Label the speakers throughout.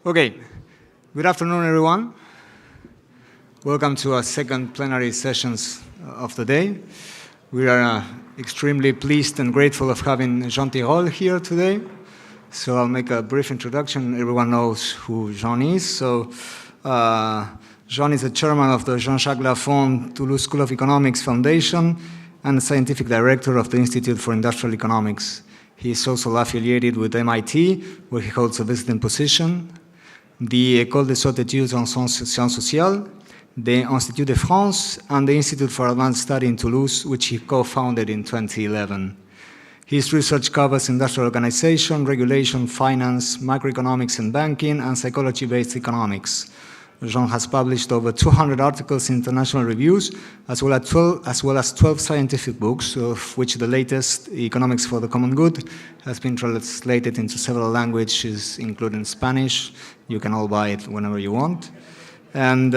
Speaker 1: Okay, good afternoon, everyone. Welcome to our second plenary sessions of the day. We are extremely pleased and grateful of having Jean Tirole here today. So I'll make a brief introduction. Everyone knows who Jean is. So Jean is the chairman of the Jean-Jacques Lafond Toulouse School of Economics Foundation and the scientific director of the Institute for Industrial Economics. He is also affiliated with MIT, where he holds a visiting position, the École des Hautes Études en Sciences Sociales, the Institut de France, and the Institute for Advanced Study in Toulouse, which he co-founded in 2011. His research covers industrial organization, regulation, finance, macroeconomics and banking, and psychology-based economics. Jean has published over 200 articles in international reviews, as well as 12 scientific books, of which the latest, Economics for the Common Good, has been translated into several languages, including Spanish. You can all buy it whenever you want. And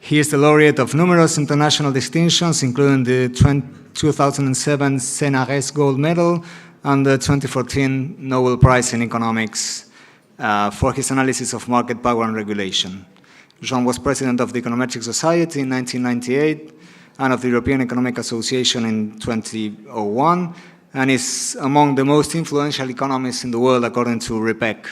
Speaker 1: he is the laureate of numerous international distinctions, including the 2007 CNRS Gold Medal and the 2014 Nobel Prize in Economics for his analysis of market power and regulation. Jean was president of the Econometric Society in 1998 and of the European Economic Association in 2001, and is among the most influential economists in the world according to REPEC.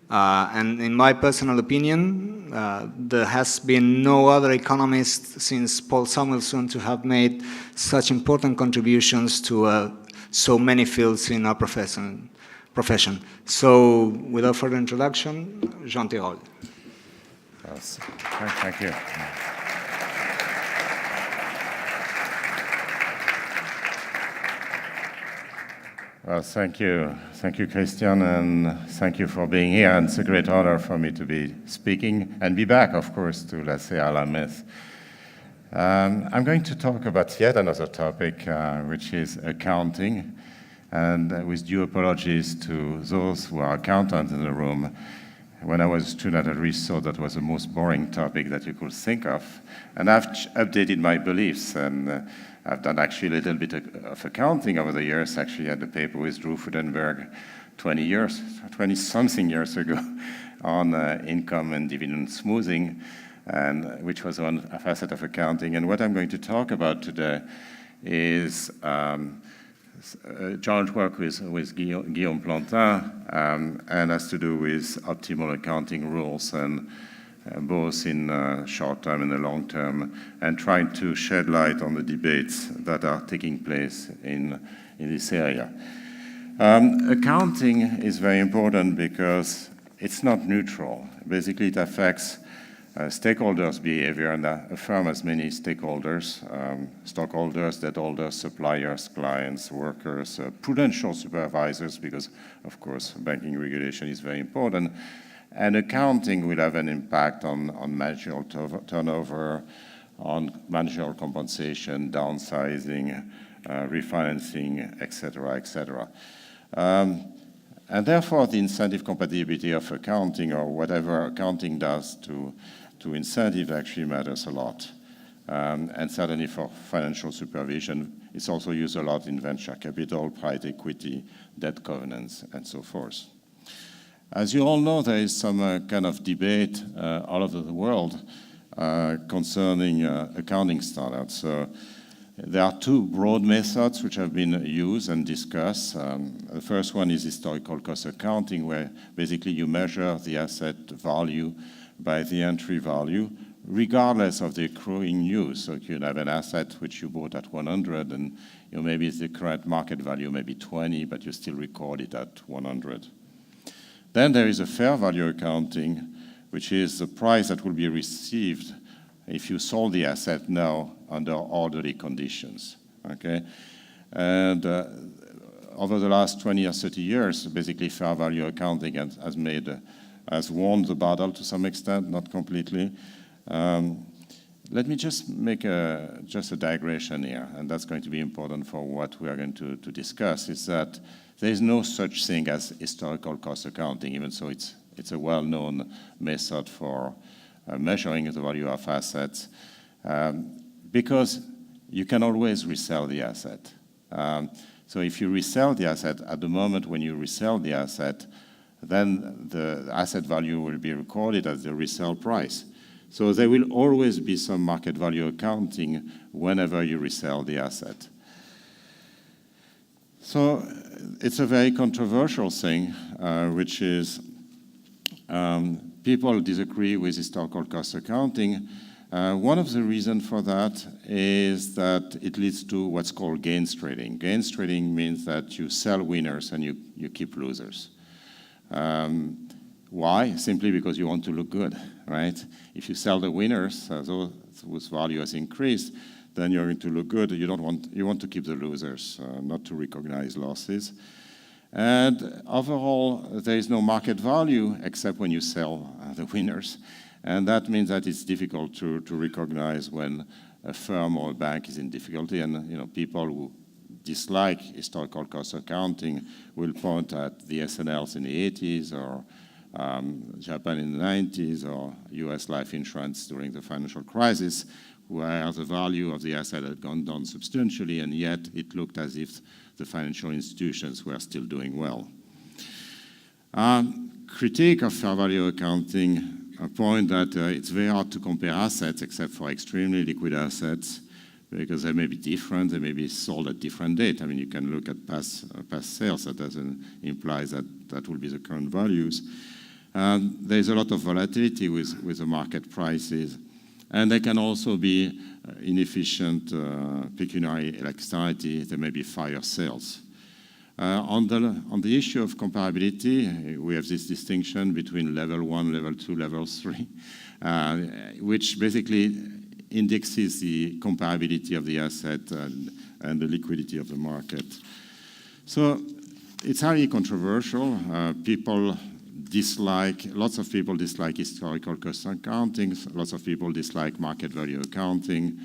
Speaker 1: And in my personal opinion, there has been no other economist since Paul Samuelson to have made such important contributions to so many fields in our profession. So, without further introduction, Jean Tirole.
Speaker 2: Yes. Thank you. Well, thank you, Christian, and thank you for being here. And it's a great honor for me to be speaking and be back, of course, to LACEA LAMES. I'm going to talk about yet another topic, which is accounting. And with due apologies to those who are accountants in the room, when I was a student, I really thought that was the most boring topic that you could think of. And I've updated my beliefs, and I've done actually a little bit of accounting over the years. Actually, I had a paper with Drew Frudenberg 20-something years ago on income and dividend smoothing, and which was one facet of accounting. And what I'm going to talk about today is joint work with Guillaume Plantin, and has to do with optimal accounting rules, and both in short term and the long term, and trying to shed light on the debates that are taking place in this area. Accounting is very important because it's not neutral. Basically, it affects stakeholders' behavior, and a firm has many stakeholders, stockholders, debt holders, suppliers, clients, workers, prudential supervisors, because, of course, banking regulation is very important. And accounting will have an impact on managerial turnover, on managerial compensation, downsizing, refinancing, et cetera, et cetera. And therefore, the incentive compatibility of accounting, or whatever accounting does to incentive, actually matters a lot. And certainly for financial supervision, it's also used a lot in venture capital, private equity, debt governance, and so forth. As you all know, there is some kind of debate all over the world concerning accounting standards. So there are two broad methods which have been used and discussed. The first one is historical cost accounting, where basically you measure the asset value by the entry value, regardless of the accruing use. So you have an asset which you bought at 100, and maybe the current market value may be 20, but you still record it at 100. Then there is a fair value accounting, which is the price that will be received if you sold the asset now under orderly conditions, okay? And over the last 20 or 30 years, basically fair value accounting has won the battle to some extent, not completely. Let me just make a digression here, and that's going to be important for what we are going to discuss, is that there is no such thing as historical cost accounting, even so it's a well-known method for measuring the value of assets, because you can always resell the asset. So if you resell the asset, at the moment when you resell the asset, then the asset value will be recorded as the resale price. So there will always be some market value accounting whenever you resell the asset. So it's a very controversial thing, which is people disagree with historical cost accounting. One of the reasons for that is that it leads to what's called gains trading. Gains trading means that you sell winners and you keep losers. Why? Simply because you want to look good, right? If you sell the winners, whose value has increased, then you're going to look good. You want to keep the losers, not to recognize losses. And overall, there is no market value except when you sell the winners. And that means that it's difficult to recognize when a firm or a bank is in difficulty. And people who dislike historical cost accounting will point at the SNLs in the 80s or Japan in the 90s or US life insurance during the financial crisis, where the value of the asset had gone down substantially, and yet it looked as if the financial institutions were still doing well. Critique of fair value accounting point that it's very hard to compare assets except for extremely liquid assets because they may be different, they may be sold at different date. I mean, you can look at past sales. That doesn't imply that will be the current values. There's a lot of volatility with the market prices. And they can also be inefficient pecuniary elasticity. There may be fire sales. On the issue of comparability, we have this distinction between level 1, level 2, level 3, which basically indexes the comparability of the asset and the liquidity of the market. So it's highly controversial. Lots of people dislike historical cost accounting, lots of people dislike market value accounting.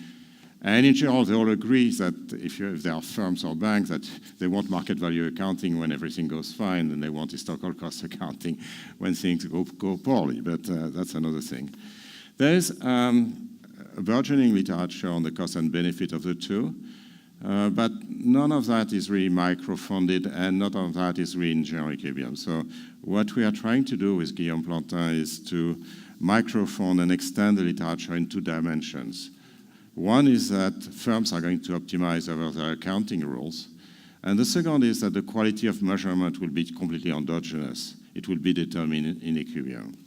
Speaker 2: And in general, they all agree that if there are firms or banks that they want market value accounting when everything goes fine, and they want historical cost accounting when things go poorly, but that's another thing. There is a burgeoning literature on the cost and benefit of the two, but none of that is really micro-funded, and none of that is really in general equilibrium. So what we are trying to do with Guillaume Plantin is to micro-fund and extend the literature in 2 dimensions. One is that firms are going to optimize over their accounting rules, and the second is that the quality of measurement will be completely endogenous. It will be determined in equilibrium.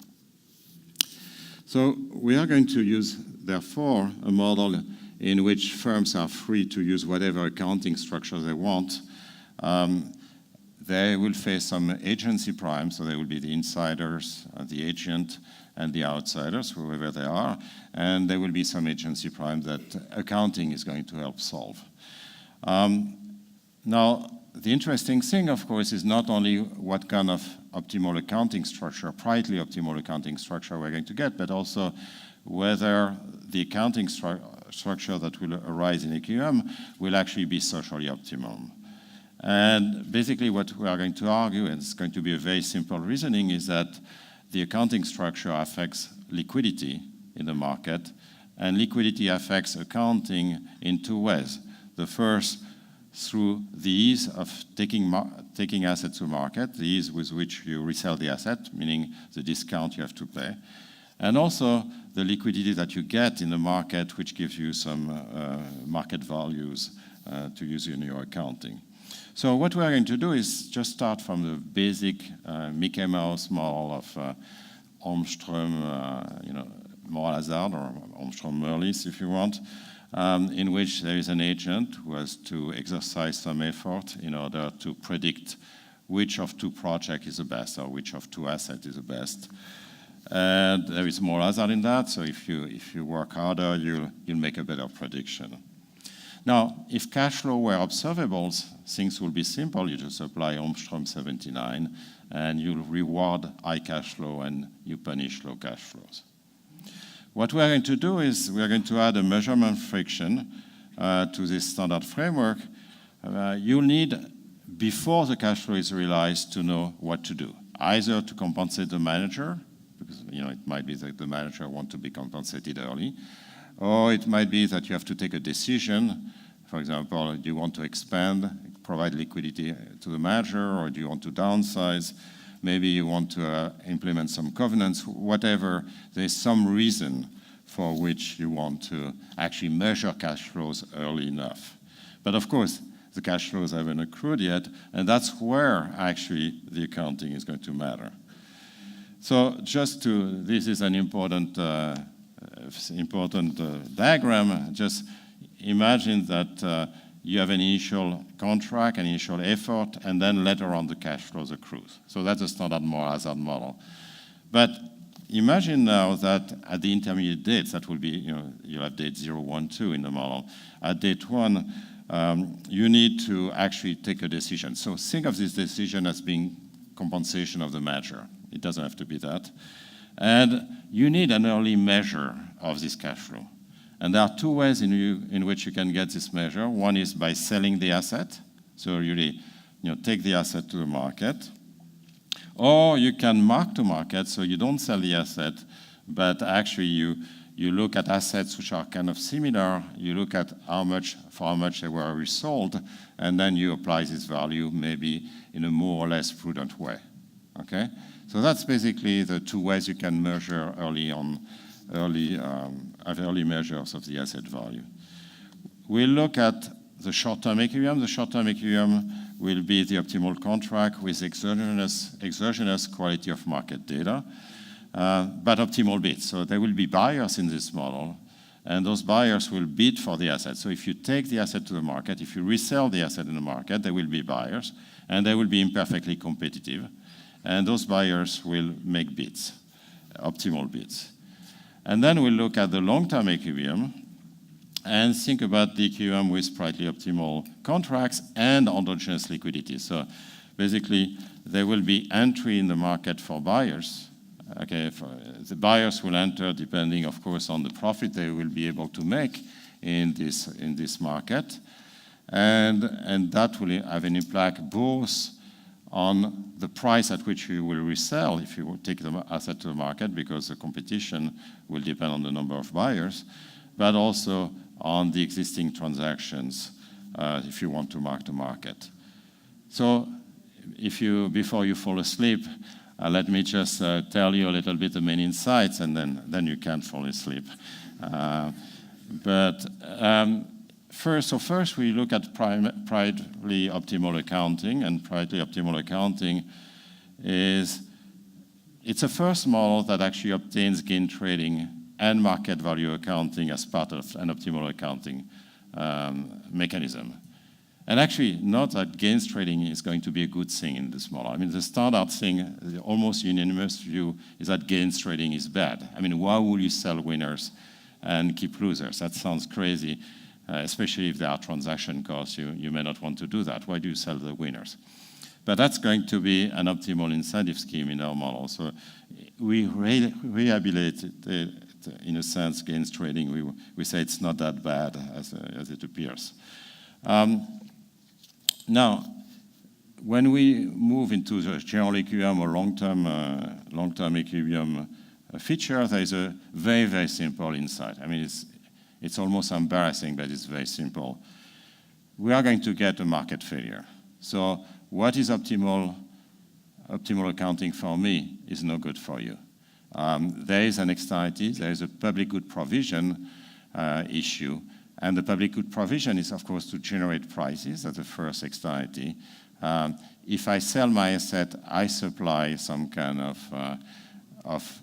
Speaker 2: So we are going to use, therefore, a model in which firms are free to use whatever accounting structure they want. They will face some agency prime, so they will be the insiders, the agent, and the outsiders, whoever they are, and there will be some agency prime that accounting is going to help solve. Now, the interesting thing, of course, is not only what kind of optimal accounting structure, privately optimal accounting structure we're going to get, but also whether the accounting structure that will arise in equilibrium will actually be socially optimum. And basically what we are going to argue, and it's going to be a very simple reasoning, is that the accounting structure affects liquidity in the market, and liquidity affects accounting in 2 ways. The first, through the ease of taking assets to market, the ease with which you resell the asset, meaning the discount you have to pay, and also the liquidity that you get in the market, which gives you some market values to use in your accounting. So what we're going to do is just start from the basic Mickey Mouse model of Holmström, moral hazard, or Holmström-Merlis, if you want, in which there is an agent who has to exercise some effort in order to predict which of 2 projects is the best, or which of 2 assets is the best. And there is moral hazard in that, so if you work harder, you'll make a better prediction. Now, if cash flow were observable, things will be simple. You just apply Holmström 79, and you'll reward high cash flow and you punish low cash flows. What we're going to do is we're going to add a measurement friction to this standard framework. You'll need, before the cash flow is realized, to know what to do. Either to compensate the manager, because it might be that the manager wants to be compensated early, or it might be that you have to take a decision. For example, do you want to expand, provide liquidity to the manager, or do you want to downsize? maybe you want to implement some covenants, whatever, there's some reason for which you want to actually measure cash flows early enough. But of course, the cash flows haven't accrued yet, and that's where actually the accounting is going to matter. So this is an important diagram. Just imagine that you have an initial contract, an initial effort, and then later on the cash flows accrue. So that's a standard hazard model. But imagine now that at the intermediate dates, that will be, you'll have date 0, 1, 2 in the model. At date 1, you need to actually take a decision. So think of this decision as being compensation of the measure. It doesn't have to be that. And you need an early measure of this cash flow. And there are two ways in which you can get this measure. One is by selling the asset. So you take the asset to the market. Or you can mark to market, so you don't sell the asset, but actually you look at assets which are kind of similar. You look at for how much they were resold, and then you apply this value maybe in a more or less prudent way. Okay? So that's basically the two ways you can measure early measures of the asset value. We'll look at the short-term equilibrium. The short-term equilibrium will be the optimal contract with exogenous quality of market data, but optimal bids. So there will be buyers in this model, and those buyers will bid for the asset. So if you take the asset to the market, if you resell the asset in the market, there will be buyers, and they will be imperfectly competitive. And those buyers will make bids, optimal bids. And then we'll look at the long-term equilibrium and think about the equilibrium with sprightly optimal contracts and endogenous liquidity. So basically, there will be entry in the market for buyers. Okay, the buyers will enter depending, of course, on the profit they will be able to make in this market. And that will have an impact both on the price at which you will resell if you will take the asset to the market, because the competition will depend on the number of buyers, but also on the existing transactions if you want to mark to market. So before you fall asleep, let me just tell you a little bit the main insights, and then you can fall asleep. First we look at sprightly optimal accounting, and sprightly optimal accounting it's a first model that actually obtains gain trading and market value accounting as part of an optimal accounting mechanism. And actually, not that gains trading is going to be a good thing in this model. I mean, the standard thing, the almost unanimous view, is that gains trading is bad. I mean, why would you sell winners and keep losers? That sounds crazy, especially if there are transaction costs. You may not want to do that. Why do you sell the winners? But that's going to be an optimal incentive scheme in our model. So we rehabilitate in a sense, gains trading. We say it's not that bad as it appears. Now, when we move into the general equilibrium or long-term equilibrium feature, there is a very, very simple insight. I mean, it's almost embarrassing, but it's very simple. We are going to get a market failure. So what is optimal accounting for me is no good for you. There is an externality, there is a public good provision issue, and the public good provision is, of course, to generate prices. That's the first externality. If I sell my asset, I supply some kind of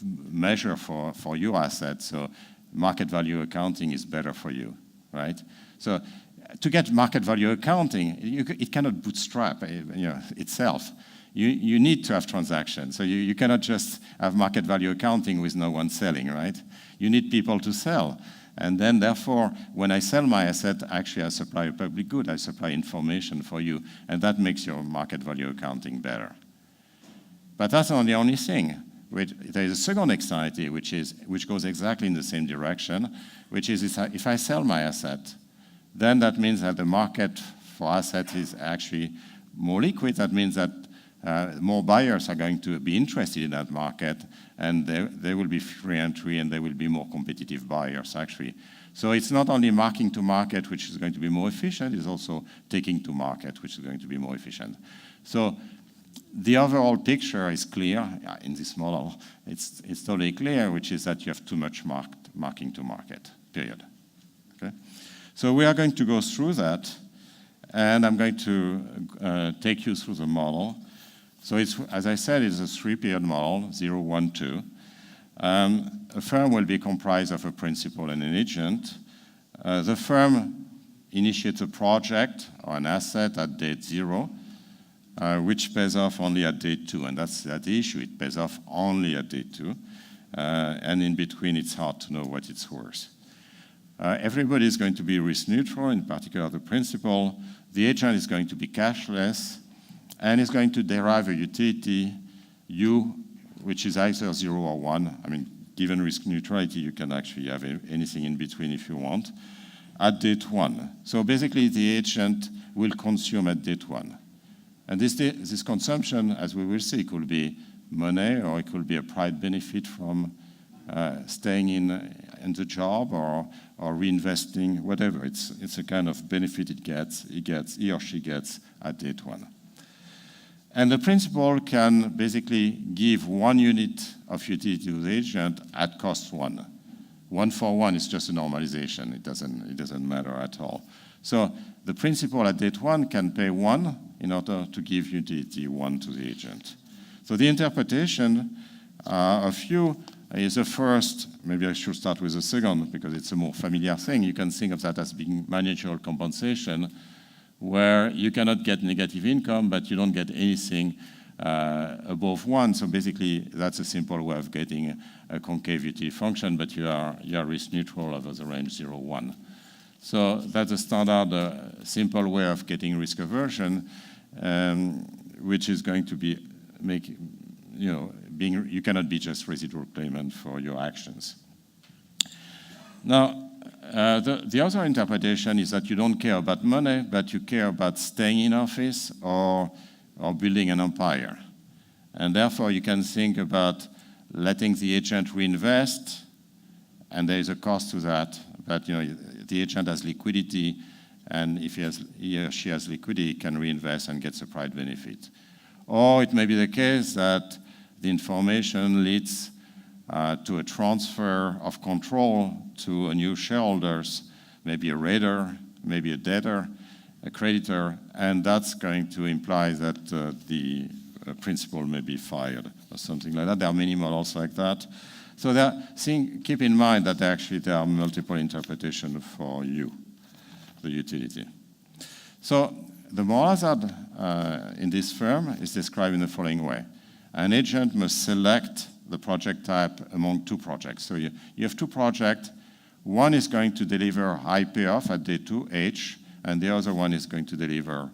Speaker 2: measure for your asset, so market value accounting is better for you, right? So to get market value accounting, it cannot bootstrap itself. You need to have transactions. So you cannot just have market value accounting with no one selling, right? You need people to sell. And then, therefore, when I sell my asset, actually I supply a public good. I supply information for you. And that makes your market value accounting better. But that's not the only thing. There is a second externality, which goes exactly in the same direction, which is if I sell my asset, then that means that the market for assets is actually more liquid. That means that more buyers are going to be interested in that market, and there will be free entry, and there will be more competitive buyers, actually. So it's not only marking to market, which is going to be more efficient, it's also taking to market, which is going to be more efficient. So The overall picture is clear in this model. It's totally clear, which is that you have too much marking to market, period. Okay? So we are going to go through that, and I'm going to take you through the model. So it's, as I said, it's a 3-period model, 0, 1, 2. A firm will be comprised of a principal and an agent. The firm initiates a project or an asset at date 0, which pays off only at date 2, and that's the issue. It pays off only at date 2, and in between it's hard to know what it's worth. Everybody is going to be risk neutral, in particular the principal. The agent is going to be cashless, and is going to derive a utility U, which is either 0 or 1. I mean, given risk neutrality, you can actually have anything in between if you want, at date 1. So basically, the agent will consume at date 1. And this consumption, as we will see, could be money, or it could be a pride benefit from staying in the job, or reinvesting, whatever. It's a kind of benefit he or she gets at date 1. And the principal can basically give 1 unit of utility to the agent at cost 1. 1 for 1 is just a normalization. It doesn't matter at all. So the principal at date 1 can pay 1 in order to give utility 1 to the agent. So the interpretation of U is the first. Maybe I should start with the second, because it's a more familiar thing. You can think of that as being managerial compensation, where you cannot get negative income, but you don't get anything above 1. So basically, that's a simple way of getting a concave utility function, but you are risk neutral over the range 0, 1. So that's a standard, simple way of getting risk aversion, which is going to be you cannot be just residual claimant for your actions. Now, the other interpretation is that you don't care about money, but you care about staying in office or building an empire. And therefore, you can think about letting the agent reinvest, and there is a cost to that. But the agent has liquidity, and if he or she has liquidity, he can reinvest and gets a pride benefit. Or it may be the case that the information leads to a transfer of control to a new shareholders, maybe a raider, maybe a debtor, a creditor, and that's going to imply that the principal may be fired or something like that. There are many models like that. So keep in mind that there are multiple interpretations for U, the utility. So the moral hazard in this firm is described in the following way. An agent must select the project type among 2 projects. So you have 2 projects. One is going to deliver high payoff at day 2, H, and the other one is going to deliver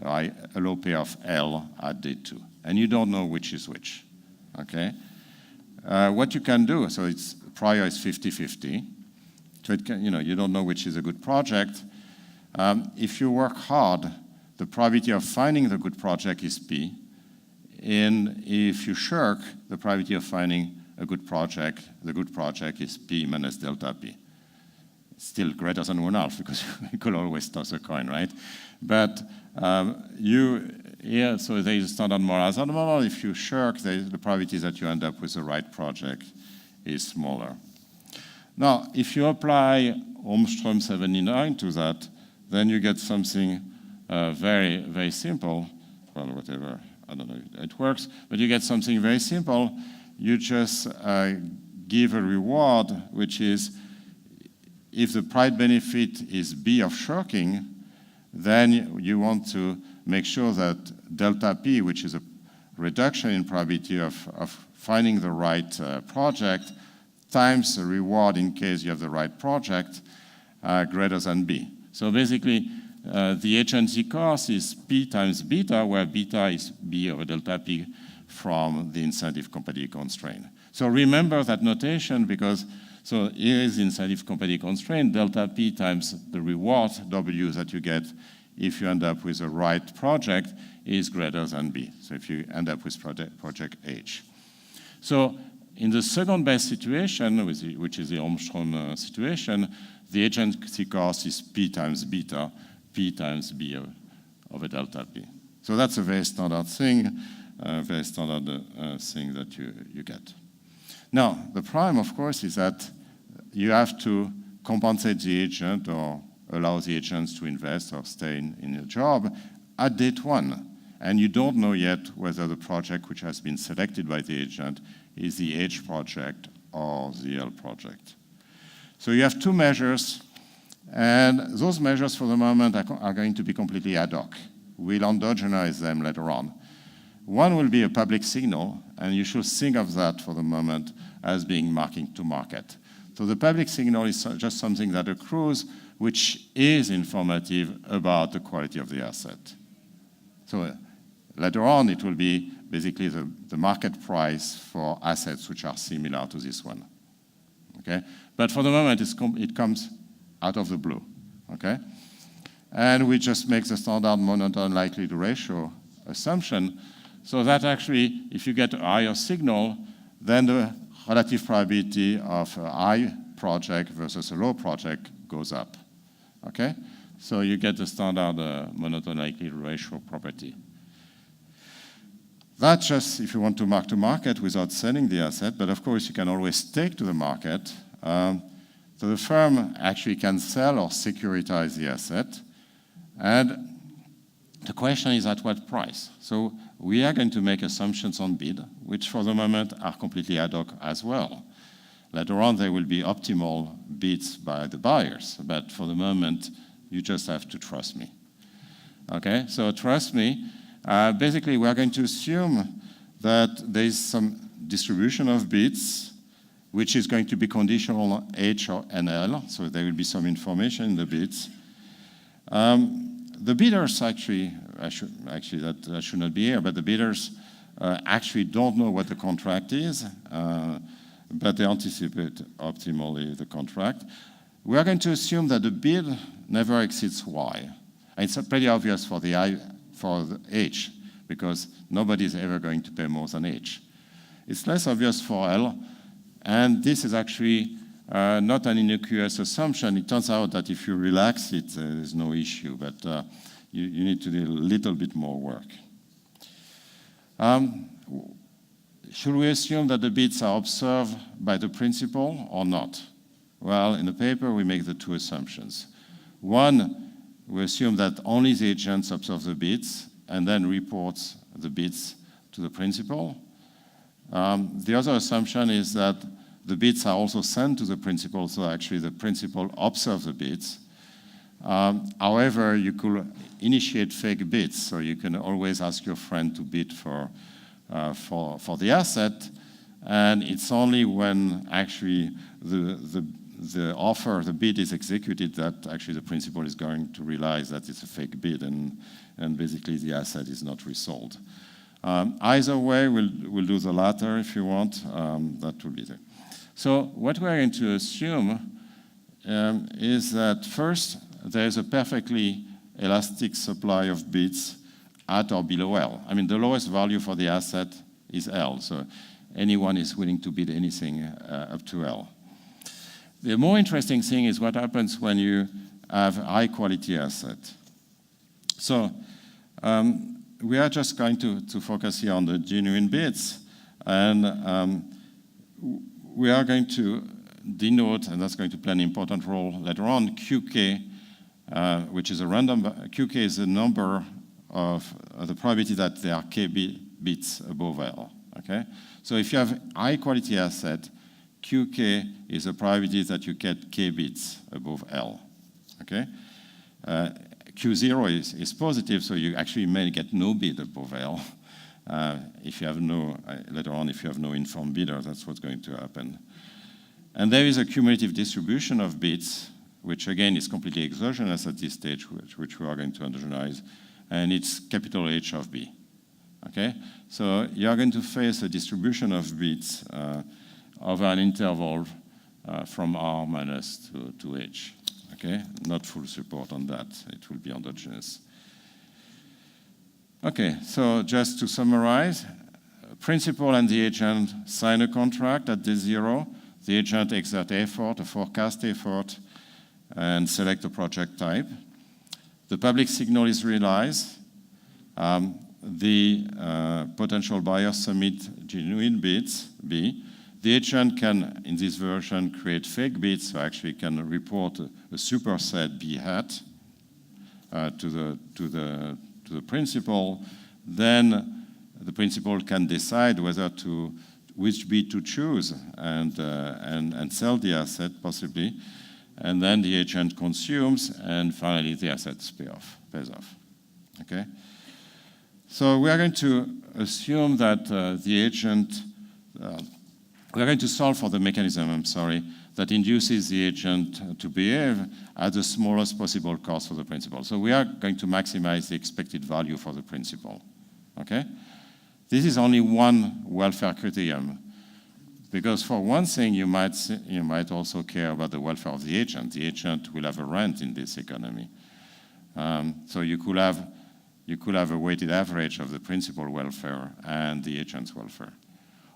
Speaker 2: a low payoff, L, at day 2. And you don't know which is which, okay? What you can do, so prior is 50-50. So you don't know which is a good project. If you work hard, the probability of finding the good project is P. And if you shirk, the probability of finding the good project is P minus delta P. It's still greater than 1/2, because you could always toss a coin, right? But so there is a standard moral hazard model. If you shirk, the probability that you end up with the right project is smaller. Now, if you apply Holmström 79 to that, then you get something very, very simple. Well, whatever. I don't know if it works, but you get something very simple. You just give a reward, which is, if the pride benefit is B of shirking, then you want to make sure that delta P, which is a reduction in probability of finding the right project, times the reward in case you have the right project, greater than B. So basically, the agency cost is P times beta, where beta is B over delta P from the incentive competitive constraint. So remember that notation, because here is the incentive competitive constraint, delta P times the reward, W, that you get if you end up with the right project, is greater than B. So if you end up with project H. So in the second best situation, which is the Holmström situation, the agency cost is P times beta, P times B over delta P. So that's a very standard thing. very standard thing that you get. Now, the problem, of course, is that you have to compensate the agent or allow the agents to invest or stay in a job at date one. And you don't know yet whether the project which has been selected by the agent is the H project or the L project. So you have two measures, and those measures for the moment are going to be completely ad hoc. We'll endogenize them later on. One will be a public signal, and you should think of that for the moment as being marking to market. So the public signal is just something that accrues, which is informative about the quality of the asset. So later on, it will be basically the market price for assets which are similar to this one. Okay? But for the moment, it comes out of the blue. Okay? And we just make the standard monotone likelihood ratio assumption, so that actually, if you get a higher signal, then the relative probability of a high project versus a low project goes up. Okay? So you get the standard monotone likelihood ratio property. That's just if you want to mark to market without selling the asset, but of course you can always take to the market. So the firm actually can sell or securitize the asset. And the question is at what price? So we are going to make assumptions on bid, which for the moment are completely ad hoc as well. Later on, there will be optimal bids by the buyers, but for the moment, you just have to trust me. Okay, so trust me. Basically, we are going to assume that there is some distribution of bids, which is going to be conditional on H or NL, so there will be some information in the bids. The bidders actually, that should not be here, but the bidders actually don't know what the contract is, but they anticipate optimally the contract. We are going to assume that the bid never exceeds Y. And it's pretty obvious for the H, because nobody is ever going to pay more than H. It's less obvious for L, and this is actually not an innocuous assumption. It turns out that if you relax it, there's no issue, but you need to do a little bit more work. Should we assume that the bids are observed by the principal or not? Well, in the paper, we make the two assumptions. One, we assume that only the agents observe the bids and then reports the bids to the principal. The other assumption is that the bids are also sent to the principal, so actually the principal observes the bids. However, you could initiate fake bids, so you can always ask your friend to bid for the asset, and it's only when actually the offer, the bid is executed that actually the principal is going to realize that it's a fake bid and basically the asset is not resold. Either way, we'll do the latter if you want. That will be there. So what we're going to assume is that first, there's a perfectly elastic supply of bids at or below L. I mean, the lowest value for the asset is L, so anyone is willing to bid anything up to L. The more interesting thing is what happens when you have a high-quality asset. So we are just going to focus here on the genuine bids, and we are going to denote, and that's going to play an important role later on, QK, which is a random, QK is the number of the probability that there are K bits above L, okay? So if you have high quality asset, QK is a probability that you get K bits above L, okay? Q0 is positive, so you actually may get no bid above L. If you have no, later on, if you have no informed bidder, that's what's going to happen. And there is a cumulative distribution of bids, which again is completely exogenous at this stage, which we are going to endogenize, and it's capital H of B. Okay? So you are going to face a distribution of bids over an interval from R minus to H. Okay? Not full support on that. It will be endogenous. Okay, so just to summarize, principal and the agent sign a contract at day zero. The agent exerts effort, a forecast effort, and select a project type. The public signal is realized. the potential buyer submit genuine bids, B. The agent can, in this version, create fake bids, so actually can report a superset B hat to the principal. Then the principal can decide which bid to choose and sell the asset possibly. And then the agent consumes, and finally the asset pays off. Okay? So we are going to assume that the agent, we are going to solve for the mechanism, that induces the agent to behave at the smallest possible cost for the principal. So we are going to maximize the expected value for the principal. Okay? This is only one welfare criterion, because for one thing you might also care about the welfare of the agent. The agent will have a rent in this economy. So you could have a weighted average of the principal welfare and the agent's welfare.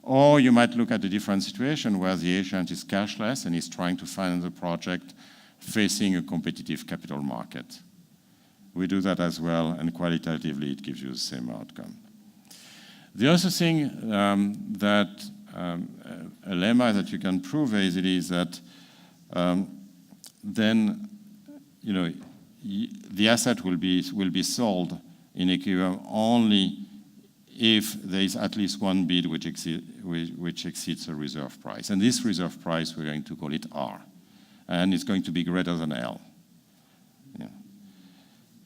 Speaker 2: Or you might look at a different situation where the agent is cashless and is trying to finance a project facing a competitive capital market. We do that as well, and qualitatively it gives you the same outcome. The other thing that a lemma that you can prove easily is that then the asset will be sold in equilibrium only if there is at least one bid which exceeds a reserve price. And this reserve price, we're going to call it R. And it's going to be greater than L. Yeah.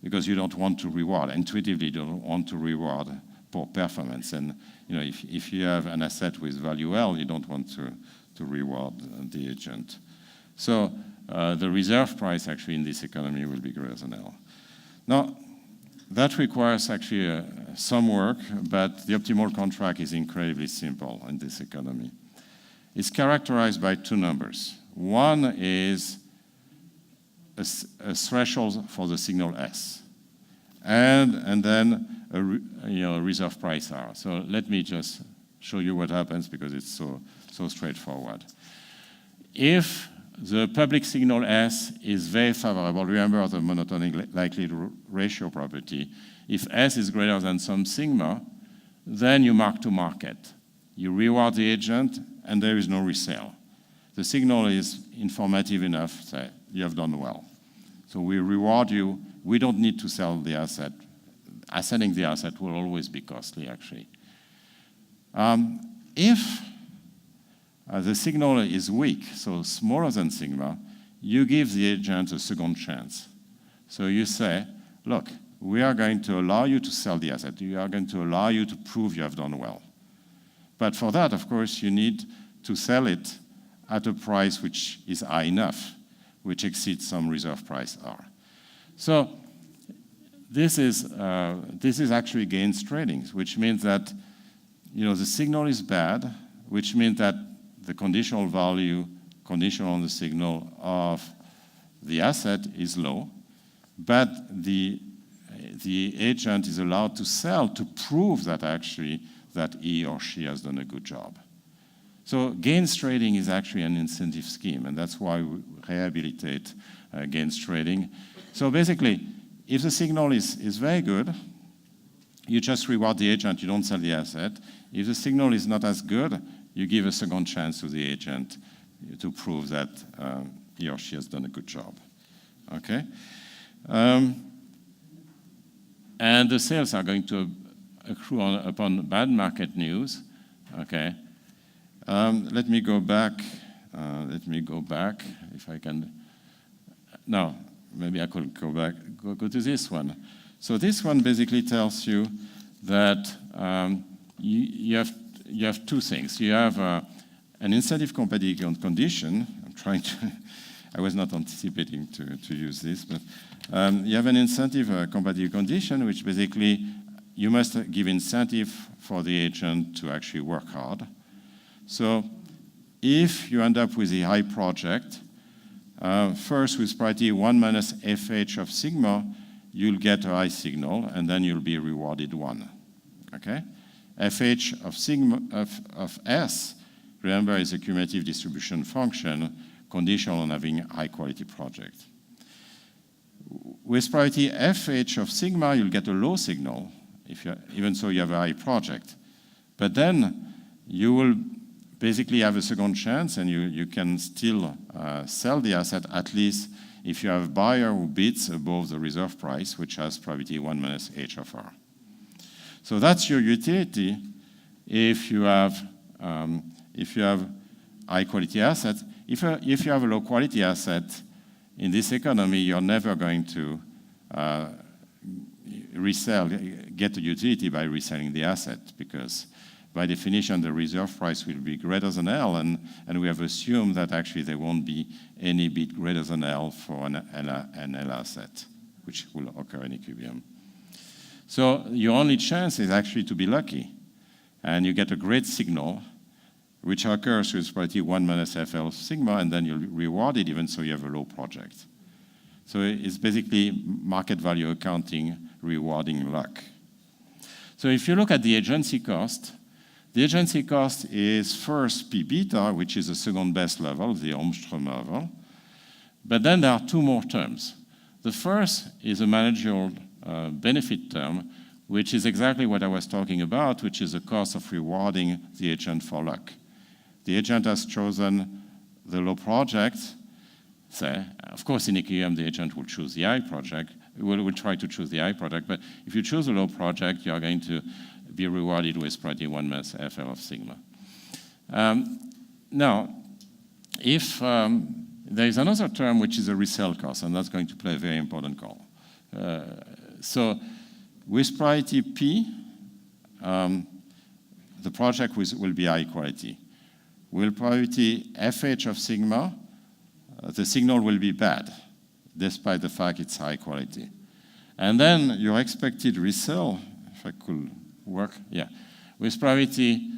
Speaker 2: Because you don't want to reward, intuitively you don't want to reward poor performance. And if you have an asset with value L, you don't want to reward the agent. So the reserve price actually in this economy will be greater than L. Now, that requires actually some work, but the optimal contract is incredibly simple in this economy. It's characterized by two numbers. One is a threshold for the signal S, and then a reserve price R. So let me just show you what happens because it's so straightforward. If the public signal S is very favorable, remember the monotonic likelihood ratio property. If S is greater than some sigma, then you mark to market. You reward the agent, and there is no resale. The signal is informative enough that you have done well. So we reward you. We don't need to sell the asset. Selling the asset will always be costly, actually. If the signal is weak, so smaller than sigma, you give the agent a second chance. So you say, look, we are going to allow you to sell the asset. We are going to allow you to prove you have done well. But for that, of course, you need to sell it at a price which is high enough, which exceeds some reserve price R. So this is actually gains trading, which means that the signal is bad, which means that the conditional value, conditional on the signal of the asset is low, but the agent is allowed to sell to prove that actually that he or she has done a good job. So gains trading is actually an incentive scheme, and that's why we rehabilitate gains trading. So basically, if the signal is very good, you just reward the agent, you don't sell the asset. If the signal is not as good, you give a second chance to the agent to prove that he or she has done a good job. Okay? And the sales are going to accrue upon bad market news. Okay? Let me go back if I can. No, maybe I could go back, go to this one. So this one basically tells you that you have two things. You have an incentive competitive condition. I was not anticipating to use this, but you have an incentive competitive condition, which basically you must give incentive for the agent to actually work hard. So if you end up with a high project, first with priority 1 minus FH of sigma, you'll get a high signal, and then you'll be rewarded 1. Okay? FH of sigma of S, remember, is a cumulative distribution function conditional on having a high quality project. With priority FH of sigma, you'll get a low signal even so you have a high project. But then you will basically have a second chance, and you can still sell the asset, at least if you have a buyer who bids above the reserve price, which has probability 1 minus h of r. So that's your utility if you have high quality assets. If you have a low quality asset in this economy, you're never going to get the utility by reselling the asset, because by definition the reserve price will be greater than L, and we have assumed that actually there won't be any bid greater than L for an L asset, which will occur in equilibrium. So your only chance is actually to be lucky, and you get a great signal which occurs with probability 1 minus FL sigma, and then you'll reward it even so you have a low project. So it's basically market value accounting rewarding luck. So if you look at the agency cost is first P beta, which is the second best level, the Holmström level. But then there are two more terms. The first is a managerial benefit term, which is exactly what I was talking about, which is the cost of rewarding the agent for luck. The agent has chosen the low project. So, of course, in equilibrium, the agent will choose the high project. Will try to choose the high project, but if you choose a low project, you are going to be rewarded with probability 1 minus FL of sigma. Now, if there is another term which is a resale cost, and that's going to play a very important role. So, with probability P, the project will be high quality. With probability FH of sigma, the signal will be bad, despite the fact it's high quality. And then your expected resale, if I could work, yeah, with probability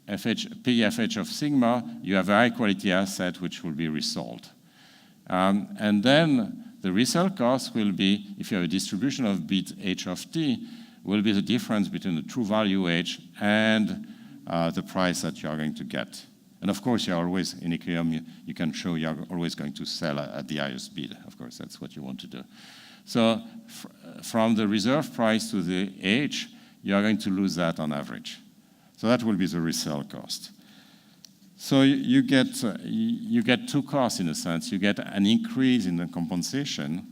Speaker 2: PFH of sigma, you have a high quality asset which will be resold. And then the resale cost will be, if you have a distribution of bit h of t, will be the difference between the true value h and the price that you are going to get. And of course, you're always, in equilibrium, you can show you're always going to sell at the highest bid. Of course, that's what you want to do. So from the reserve price to the H, you are going to lose that on average. So that will be the resale cost. So you get two costs in a sense. You get an increase in the compensation.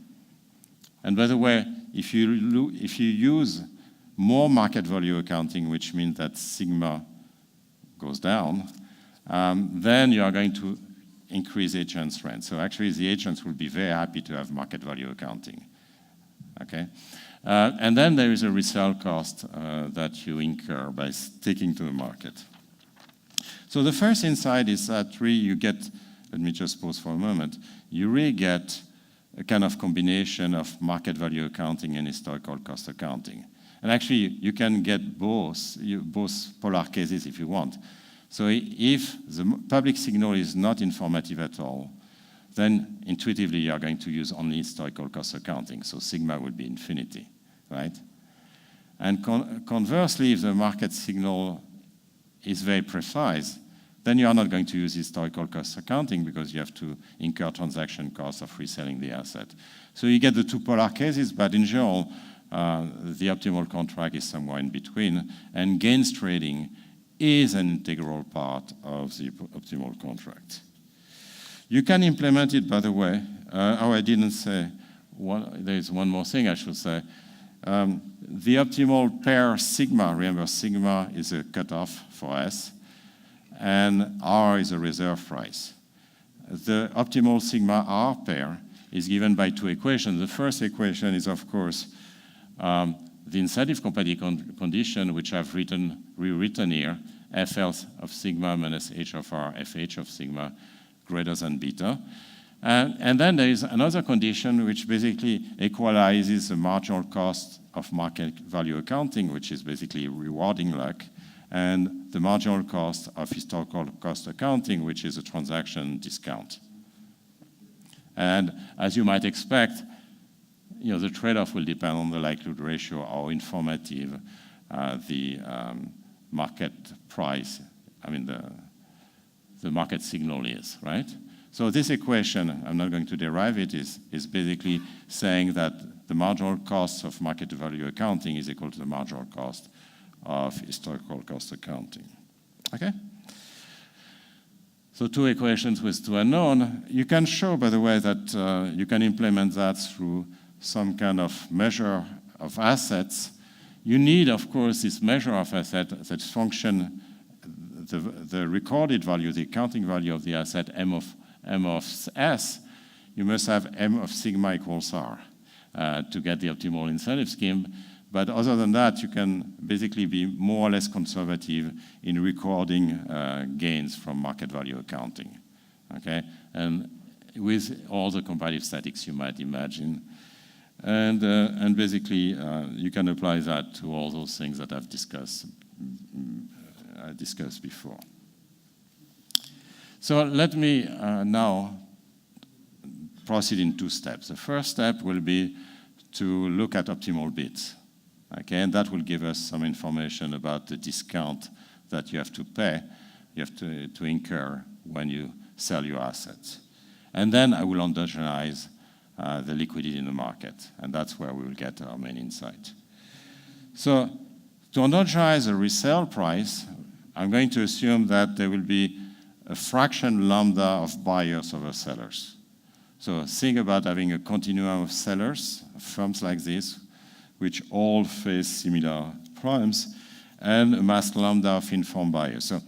Speaker 2: And by the way, if you use more market value accounting, which means that sigma goes down, then you are going to increase agents' rent. So actually, the agents will be very happy to have market value accounting. Okay, and then there is a resale cost that you incur by sticking to the market. So the first insight is that really you get, let me just pause for a moment, you really get a kind of combination of market value accounting and historical cost accounting. And actually, you can get both polar cases if you want. So if the public signal is not informative at all, then intuitively you are going to use only historical cost accounting, so sigma will be infinity, right? And conversely, if the market signal is very precise, then you are not going to use historical cost accounting because you have to incur transaction costs of reselling the asset. So you get the two polar cases, but in general, the optimal contract is somewhere in between, and gains trading is an integral part of the optimal contract. You can implement it, by the way. I didn't say, there's one more thing I should say. The optimal pair sigma, remember sigma is a cutoff for S, and R is a reserve price. The optimal sigma R pair is given by two equations. The first equation is, of course, the incentive competitive condition, which I've rewritten here, FL of sigma minus H of R, FH of sigma greater than beta. And then there is another condition which basically equalizes the marginal cost of market value accounting, which is basically rewarding luck, and the marginal cost of historical cost accounting, which is a transaction discount. And as you might expect, the trade-off will depend on the likelihood ratio, how informative the market price, the market signal is, right? So this equation, I'm not going to derive it, is basically saying that the marginal cost of market value accounting is equal to the marginal cost of historical cost accounting. Okay? So two equations with two unknown. You can show, by the way, that you can implement that through some kind of measure of assets. You need, of course, this measure of asset that function the recorded value, the accounting value of the asset, M of S. You must have M of sigma equals R to get the optimal incentive scheme. But other than that, you can basically be more or less conservative in recording gains from market value accounting, okay? And with all the comparative statics you might imagine. And basically, you can apply that to all those things that I've discussed before. So let me now proceed in two steps. The first step will be to look at optimal bits. Okay, and that will give us some information about the discount that you have to pay, you have to incur when you sell your assets. And then I will endogenize the liquidity in the market, and that's where we will get our main insight. So to endogenize a resale price, I'm going to assume that there will be a fraction lambda of buyers over sellers. So think about having a continuum of sellers, firms like this, which all face similar problems, and a mass lambda of informed buyers. So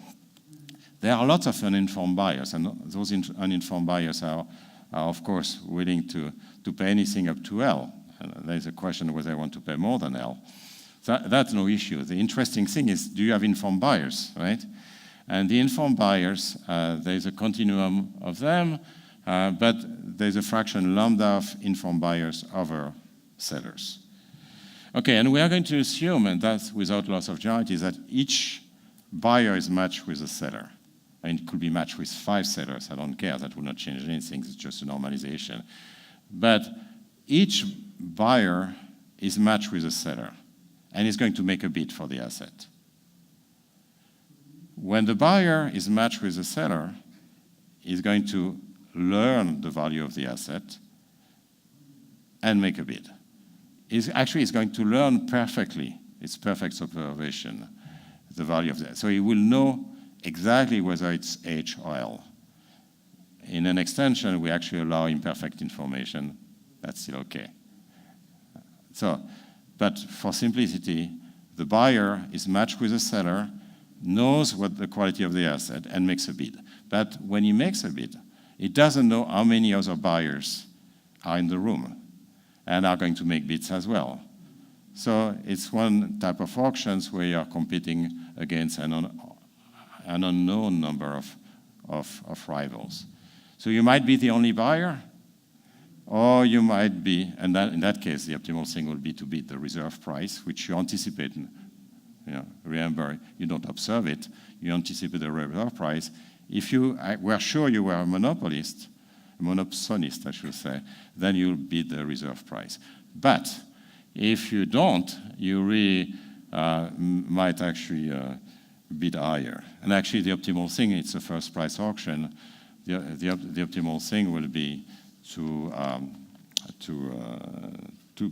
Speaker 2: there are lots of uninformed buyers, and those uninformed buyers are of course, willing to pay anything up to L. And there's a question whether they want to pay more than L. That's no issue. The interesting thing is, do you have informed buyers, right? And the informed buyers, there's a continuum of them, but there's a fraction lambda of informed buyers over sellers. Okay, and we are going to assume, and that's without loss of generality, that each buyer is matched with a seller. And it could be matched with 5 sellers, I don't care, that will not change anything, it's just a normalization. But each buyer is matched with a seller, and is going to make a bid for the asset. When the buyer is matched with a seller, he's going to learn the value of the asset and make a bid. He's going to learn perfectly, it's perfect observation, the value of that. So he will know exactly whether it's H or L. In an extension, we actually allow imperfect information. That's still okay. So, but for simplicity, the buyer is matched with a seller, knows what the quality of the asset, and makes a bid. But when he makes a bid, he doesn't know how many other buyers are in the room and are going to make bids as well. So it's one type of auctions where you are competing against an unknown number of rivals. So you might be the only buyer, or you might be, and in that case, the optimal thing will be to beat the reserve price, which you anticipate. Remember, you don't observe it, you anticipate the reserve price. If you were sure you were a monopolist, a monopsonist, I should say, then you'll beat the reserve price. But if you don't, you really might actually bid higher. And actually, the optimal thing, it's a first price auction. The optimal thing will be to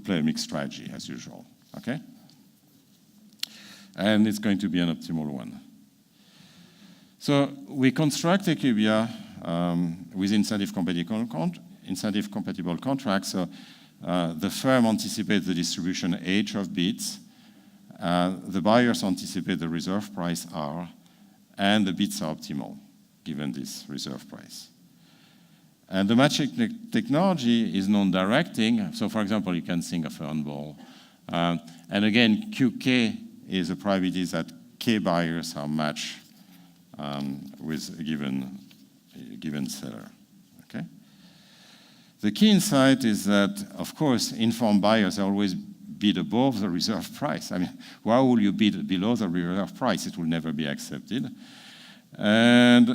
Speaker 2: play a mixed strategy as usual. Okay, and it's going to be an optimal one. So we construct Equibia with incentive compatible contracts. So the firm anticipates the distribution H of bids. The buyers anticipate the reserve price R, and the bids are optimal given this reserve price. And the matching technology is non-directing. So for example, you can think of an ball. And again, QK is a probability that K buyers are matched with a given seller. Okay? The key insight is that, of course, informed buyers always bid above the reserve price. I mean, why will you bid below the reserve price? It will never be accepted. And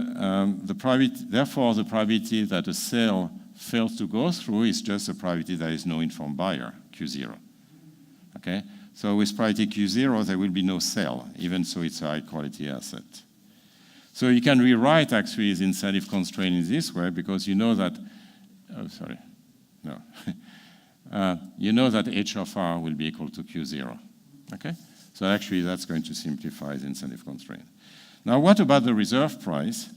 Speaker 2: therefore, the probability that a sale fails to go through is just a probability there is no informed buyer, Q0. Okay? So with probability Q0, there will be no sale, even so it's a high-quality asset. So you can rewrite actually the incentive constraint in this way because you know that, you know that H of R will be equal to Q0, okay? So actually that's going to simplify the incentive constraint. Now what about the reserve price?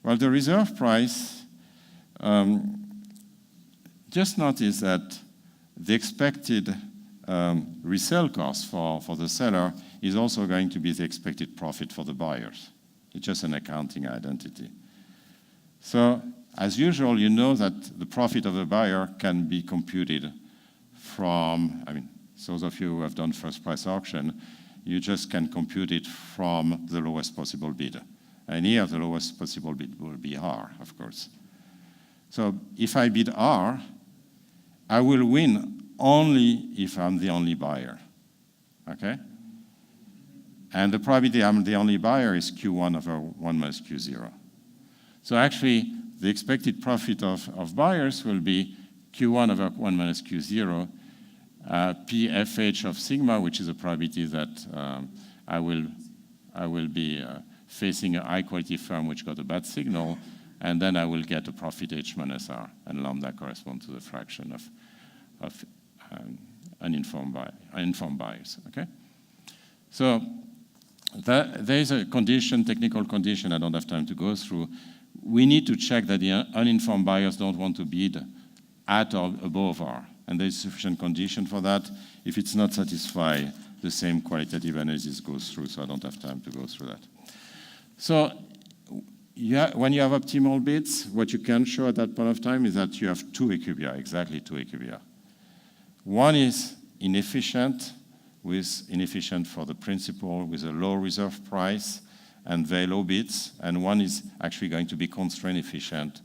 Speaker 2: Well, the reserve price, just notice that the expected resale cost for the seller is also going to be the expected profit for the buyers. It's just an accounting identity. So, as usual, you know that the profit of the buyer can be computed from, those of you who have done first price auction, you just can compute it from the lowest possible bid. And here, the lowest possible bid will be R, of course. So, if I bid R, I will win only if I'm the only buyer, okay? And the probability I'm the only buyer is Q1 over 1 minus Q0. So actually, the expected profit of buyers will be Q1 over 1 minus Q0, PFH of sigma, which is a probability that I will be facing a high-quality firm which got a bad signal, and then I will get a profit H minus R, and lambda corresponds to the fraction of uninformed buyers, okay? So there is a condition, technical condition I don't have time to go through. We need to check that the uninformed buyers don't want to bid at or above R, and there is sufficient condition for that. If it's not satisfied, the same qualitative analysis goes through, so I don't have time to go through that. So when you have optimal bids, what you can show at that point of time is that you have two equilibria, exactly two equilibria. One is inefficient for the principal with a low reserve price and very low bids, and one is actually going to be constraint efficient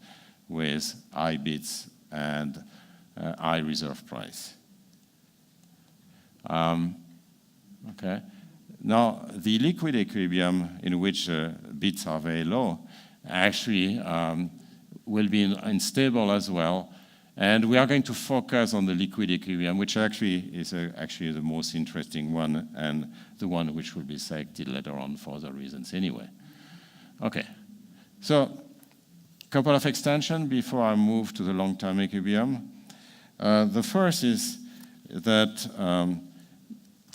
Speaker 2: with high bids and high reserve price. Okay. Now, the liquid equilibrium in which bids are very low actually will be unstable as well. And we are going to focus on the liquid equilibrium, which actually is actually the most interesting one and the one which will be selected later on for other reasons anyway. Okay, so a couple of extensions before I move to the long-term equilibrium. The first is that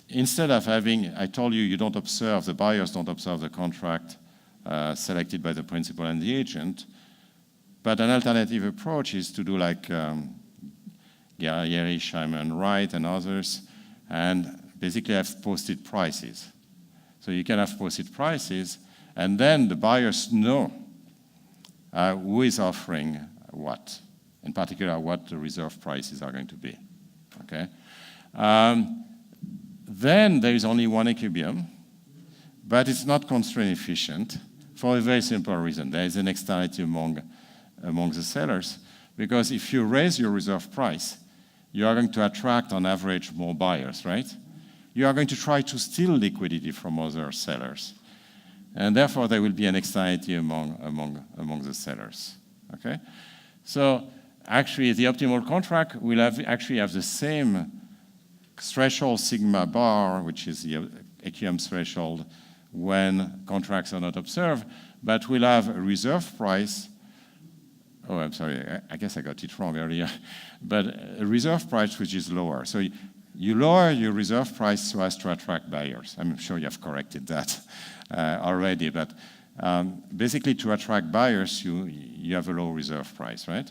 Speaker 2: instead of having, I told you, you don't observe, the buyers don't observe the contract selected by the principal and the agent. But an alternative approach is to do like Guerrieri, Scheimer, Wright, and others, and basically have posted prices. So you can have posted prices, and then the buyers know who is offering what, in particular what the reserve prices are going to be. Okay. Then there is only one equilibrium, but it's not constraint efficient for a very simple reason. There is an externality among the sellers, because if you raise your reserve price, you are going to attract on average more buyers, right? You are going to try to steal liquidity from other sellers. And therefore there will be an externality among the sellers, okay? So actually the optimal contract will actually have the same threshold sigma bar, which is the equilibrium threshold when contracts are not observed, but we'll have a reserve price. Oh, I'm sorry, I guess I got it wrong earlier. But a reserve price which is lower. So you lower your reserve price so as to attract buyers. I'm sure you have corrected that already, but basically to attract buyers, you have a low reserve price, right?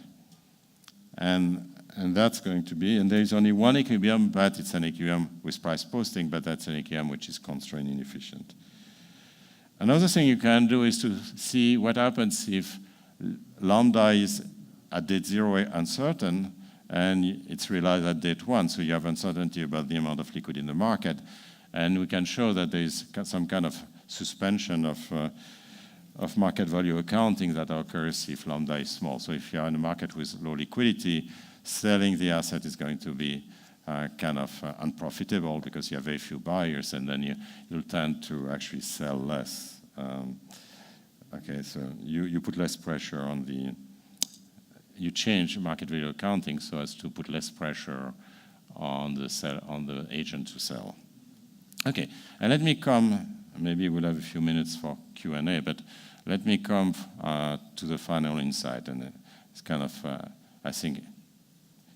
Speaker 2: And that's going to be, and there is only one equilibrium, but it's an equilibrium with price posting, but that's an equilibrium which is constraint inefficient. Another thing you can do is to see what happens if lambda is at date 0 uncertain, and it's realized at date 1, so you have uncertainty about the amount of liquid in the market, and we can show that there is some kind of suspension of market value accounting that occurs if lambda is small. So if you are in a market with low liquidity, selling the asset is going to be kind of unprofitable because you have very few buyers, and then you'll tend to actually sell less. Okay, so you put less pressure on you change market value accounting so as to put less pressure on the agent to sell. Okay, and let me come maybe we'll have a few minutes for Q&A, but let me come to the final insight, and it's kind of, I think,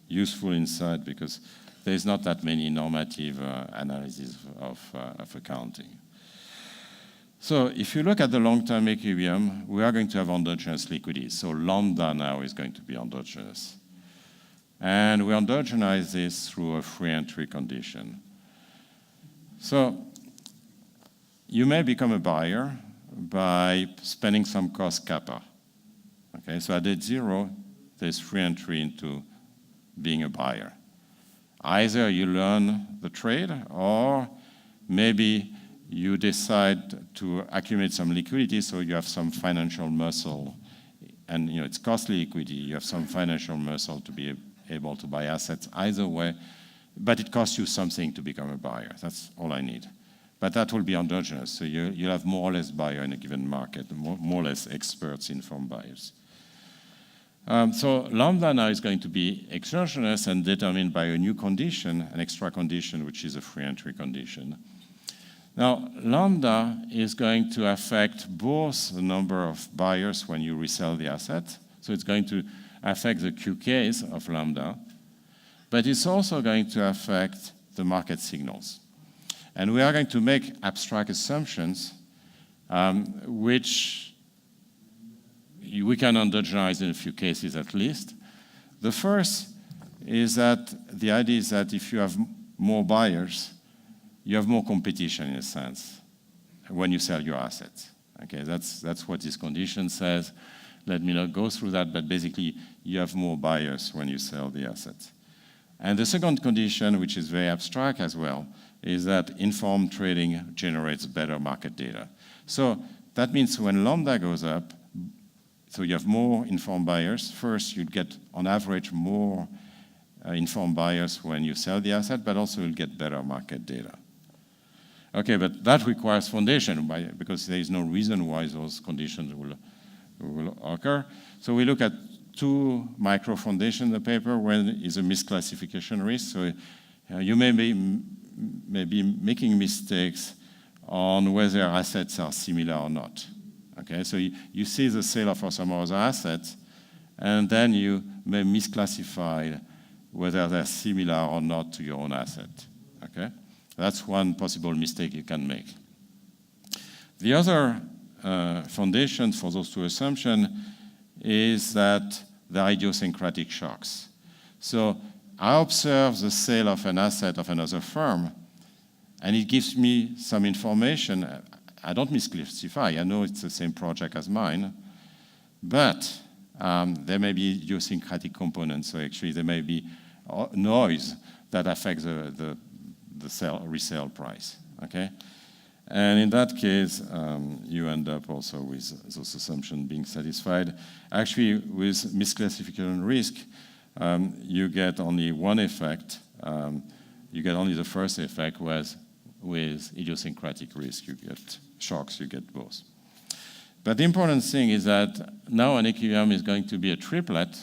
Speaker 2: useful insight because there's not that many normative analyses of accounting. So if you look at the long-term equilibrium, we are going to have endogenous liquidity. So lambda now is going to be endogenous. And we endogenize this through a free entry condition. So you may become a buyer by spending some cost kappa. Okay, so at date 0, there's free entry into being a buyer. Either you learn the trade, or maybe you decide to accumulate some liquidity, so you have some financial muscle, and it's costly liquidity. You have some financial muscle to be able to buy assets. Either way, but it costs you something to become a buyer. That's all I need. But that will be endogenous, so you have more or less buyer in a given market, more or less experts, informed buyers. So lambda now is going to be exogenous and determined by a new condition, an extra condition, which is a free entry condition. Now, lambda is going to affect both the number of buyers when you resell the asset, so it's going to affect the QKs of lambda, but it's also going to affect the market signals. And we are going to make abstract assumptions, which we can endogenize in a few cases at least. The first is that the idea is that if you have more buyers, you have more competition in a sense when you sell your assets. Okay, that's what this condition says. Let me not go through that, but basically you have more buyers when you sell the assets. And the second condition, which is very abstract as well, is that informed trading generates better market data. So that means when lambda goes up, so you have more informed buyers. First, you'd get, on average, more informed buyers when you sell the asset, but also you'll get better market data. Okay, but that requires foundation, because there is no reason why those conditions will occur. So we look at two micro foundations in the paper. One is a misclassification risk. So you may be making mistakes on whether assets are similar or not. Okay, so you see the sale of some other assets, and then you may misclassify whether they're similar or not to your own asset. Okay, that's one possible mistake you can make. The other foundation for those two assumptions is that there are idiosyncratic shocks. So I observe the sale of an asset of another firm, and it gives me some information. I don't misclassify. I know it's the same project as mine, but there may be idiosyncratic components. So actually, there may be noise that affects the resale price. Okay, and in that case, you end up also with those assumptions being satisfied. Actually, with misclassification risk, you get only one effect. You get only the first effect, whereas with idiosyncratic risk, you get shocks, you get both. But the important thing is that now an equilibrium is going to be a triplet,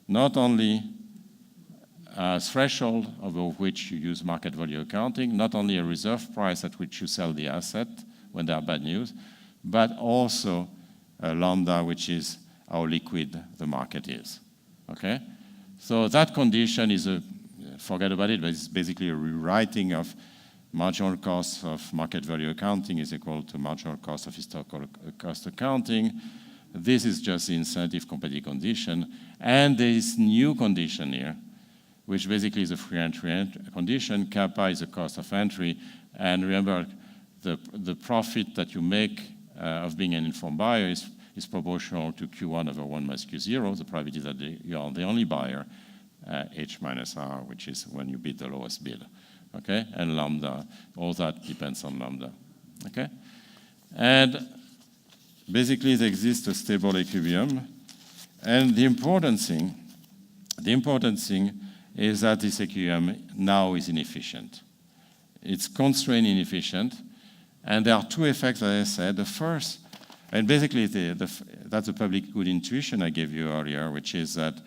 Speaker 2: not only a threshold over which you use market value accounting, not only a reserve price at which you sell the asset when there are bad news, but also a lambda, which is how liquid the market is. Okay? So that condition is forget about it, but it's basically a rewriting of marginal cost of market value accounting is equal to marginal cost of historical cost accounting. This is just the incentive competitive condition. And there is new condition here, which basically is a free entry condition. Kappa is the cost of entry. And remember, the profit that you make of being an informed buyer is proportional to Q1 over 1 minus Q0, the probability that you are the only buyer, H minus R, which is when you bid the lowest bid. Okay, and lambda, all that depends on lambda. Okay, and basically there exists a stable equilibrium, and the important thing is that this equilibrium now is inefficient. It's constrained inefficient, and there are two effects, as I said. The first, and basically that's a public good intuition I gave you earlier, which is that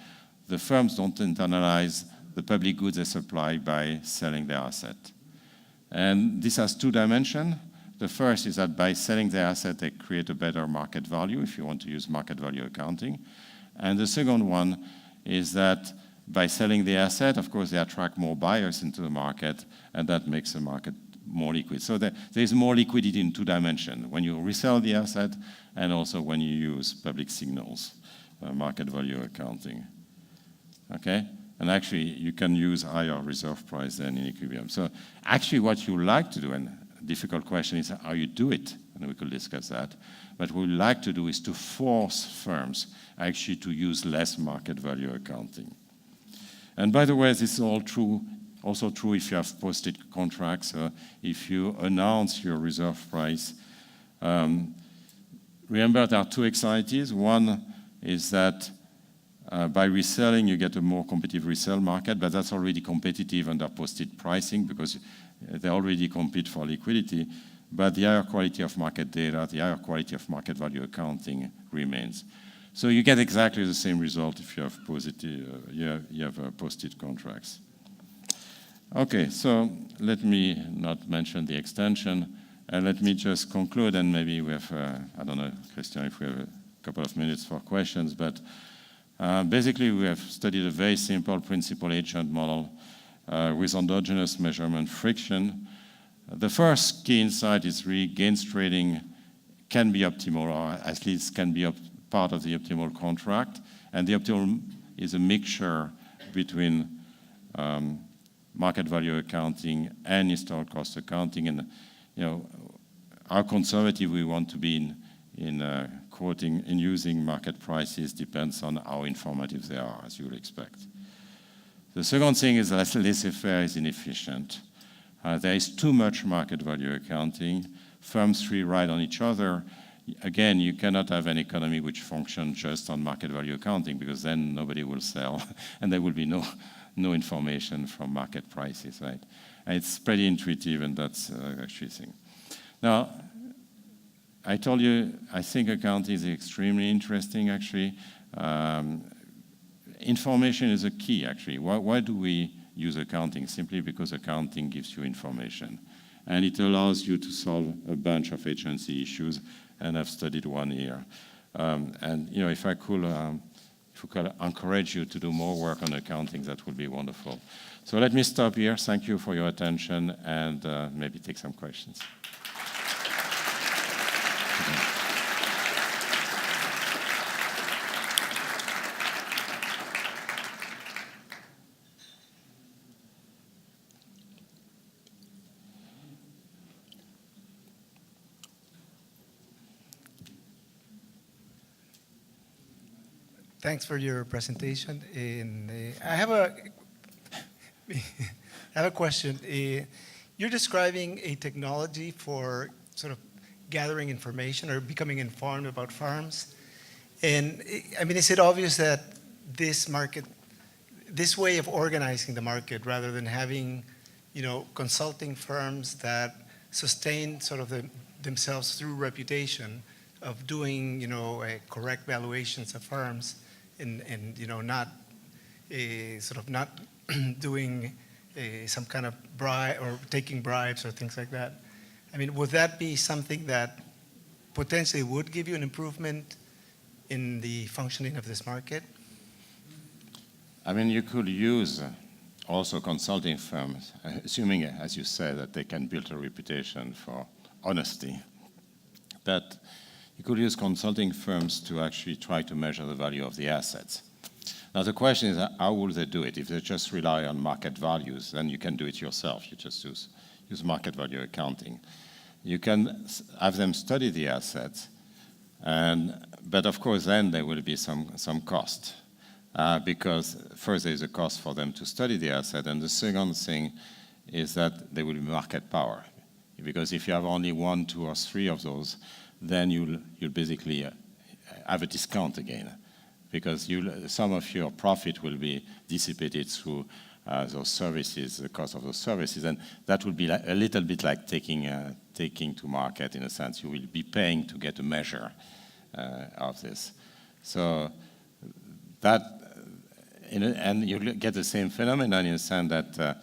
Speaker 2: the firms don't internalize the public goods they supply by selling their asset. And this has two dimensions. The first is that by selling the asset, they create a better market value, if you want to use market value accounting. And the second one is that by selling the asset, of course, they attract more buyers into the market, and that makes the market more liquid. So there's more liquidity in two dimensions, when you resell the asset and also when you use public signals, market value accounting. Okay? And actually, you can use higher reserve price than in equilibrium. So actually what you like to do, and a difficult question is how you do it, and we could discuss that, but what we like to do is to force firms actually to use less market value accounting. And by the way, this is all true, also true if you have posted contracts, if you announce your reserve price. Remember, there are two anxieties. One is that by reselling, you get a more competitive resale market, but that's already competitive under posted pricing because they already compete for liquidity. But the higher quality of market data, the higher quality of market value accounting remains. So you get exactly the same result if you have posted contracts. Okay, so let me not mention the extension, and let me just conclude, and maybe we have, I don't know, Christian, if we have a couple of minutes for questions, but basically we have studied a very simple principal agent model with endogenous measurement friction. The first key insight is really gains trading can be optimal, or at least can be part of the optimal contract, and the optimal is a mixture between market value accounting and historical cost accounting. And how conservative we want to be in quoting, in using market prices depends on how informative they are, as you would expect. The second thing is that laissez-faire is inefficient. There is too much market value accounting. Firms rely on each other. Again, you cannot have an economy which functions just on market value accounting, because then nobody will sell and there will be no information from market prices, right? And it's pretty intuitive, and that's actually a thing. Now, I told you, I think accounting is extremely interesting, actually. Information is a key, actually. Why do we use accounting? Simply because accounting gives you information. And it allows you to solve a bunch of agency issues, and I've studied one here. And if I could encourage you to do more work on accounting, that would be wonderful. So let me stop here. Thank you for your attention, and maybe take some questions.
Speaker 3: Thanks for your presentation. And I have a question. You're describing a technology for sort of gathering information or becoming informed about firms. And I mean, is it obvious that this way of organizing the market, rather than having, consulting firms that sustain sort of themselves through reputation of doing, correct valuations of firms, and not doing some kind of bribe or taking bribes or things like that. I mean, would that be something that potentially would give you an improvement in the functioning of this market?
Speaker 2: I mean, you could use also consulting firms, assuming, as you said, that they can build a reputation for honesty, that you could use consulting firms to actually try to measure the value of the assets. Now the question is, how will they do it? If they just rely on market values, then you can do it yourself. You just use market value accounting. You can have them study the assets, but of course then there will be some cost. Because first there is a cost for them to study the asset, and the second thing is that there will be market power. Because if you have only 1, 2, or 3 of those, then you'll basically have a discount again, because some of your profit will be dissipated through those services, the cost of those services, and that will be a little bit like taking to market, in a sense. You will be paying to get a measure of this. So that, and you get the same phenomenon in the sense that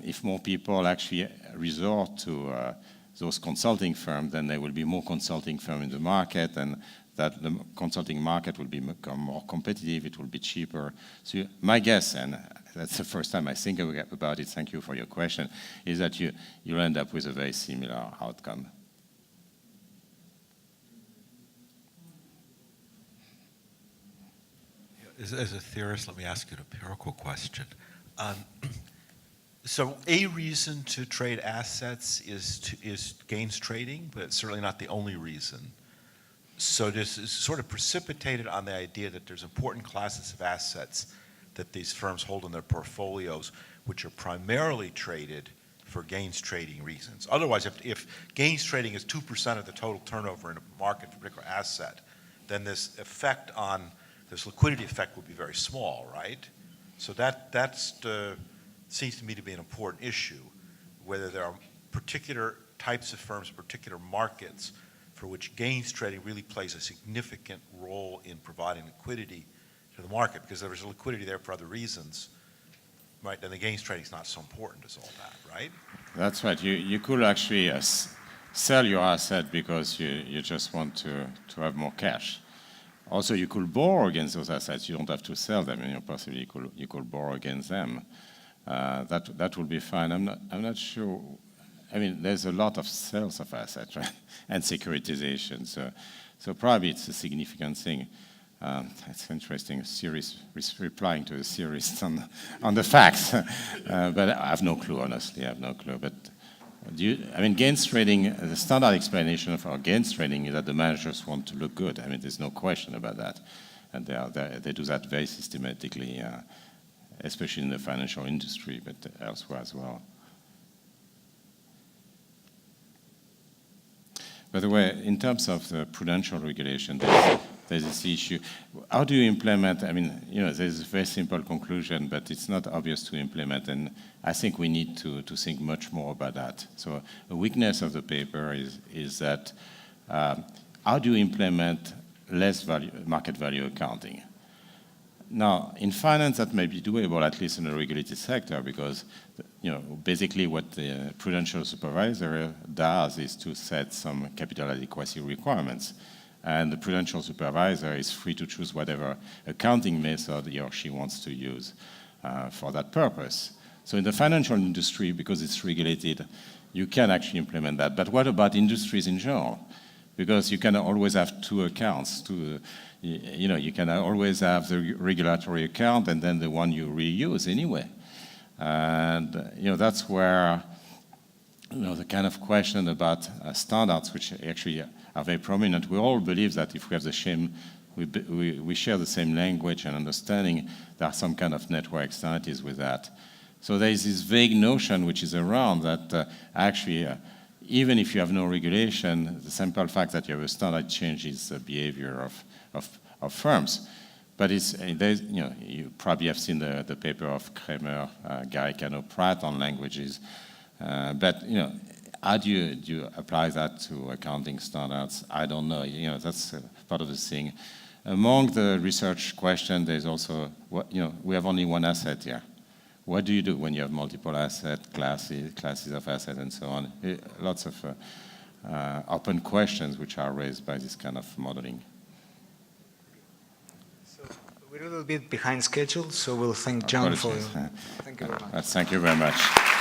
Speaker 2: if more people actually resort to those consulting firms, then there will be more consulting firms in the market, and that the consulting market will become more competitive, it will be cheaper. So my guess, and that's the first time I think about it, thank you for your question, is that you'll end up with a very similar outcome.
Speaker 4: As a theorist, let me ask you an empirical question. So a reason to trade assets is gains trading, but it's certainly not the only reason. So this is sort of precipitated on the idea that there's important classes of assets that these firms hold in their portfolios, which are primarily traded for gains trading reasons. Otherwise, if gains trading is 2% of the total turnover in a market for a particular asset, then this effect on this liquidity effect would be very small, right? So that's seems to me to be an important issue, whether there are particular types of firms, particular markets for which gains trading really plays a significant role in providing liquidity to the market, because there is liquidity there for other reasons, right? Then the gains trading is not so important as all that, right?
Speaker 2: That's right. You could actually sell your asset because you just want to have more cash. Also, you could borrow against those assets. You don't have to sell them, and possibly you could borrow against them. That would be fine. I'm not sure. I mean, there's a lot of sales of assets, right? And securitization. So probably it's a significant thing. It's interesting. Replying to a theorist on the facts, but I have no clue. Honestly, I have no clue. But I mean, gains trading. The standard explanation for gains trading is that the managers want to look good. I mean, there's no question about that, and they do that very systematically, especially in the financial industry, but elsewhere as well. By the way, in terms of the prudential regulation, there's this issue. How do you implement? I mean, there's a very simple conclusion, but it's not obvious to implement, and I think we need to think much more about that. So a weakness of the paper is that how do you implement less market value accounting? Now, in finance, that may be doable, at least in the regulated sector, because basically what the prudential supervisor does is to set some capital adequacy requirements. And the prudential supervisor is free to choose whatever accounting method he or she wants to use for that purpose. So in the financial industry, because it's regulated, you can actually implement that. But what about industries in general? Because you can always have two accounts. You can always have the regulatory account and then the one you reuse anyway. And that's where the kind of question about standards, which actually are very prominent. We all believe that if we have the same, we share the same language and understanding, there are some kind of network externalities with that. So there is this vague notion which is around that actually, even if you have no regulation, the simple fact that you have a standard changes the behavior of firms. But you probably have seen the paper of Kramer, Garicano, Pratt on languages. But how do you apply that to accounting standards? I don't know. That's part of the thing. Among the research question, there's also we have only one asset here. What do you do when you have multiple asset classes of assets, and so on? Lots of open questions which are raised by this kind of modeling.
Speaker 1: So we're a little bit behind schedule, so we'll thank John for. Thank you very much.
Speaker 2: Thank you very much.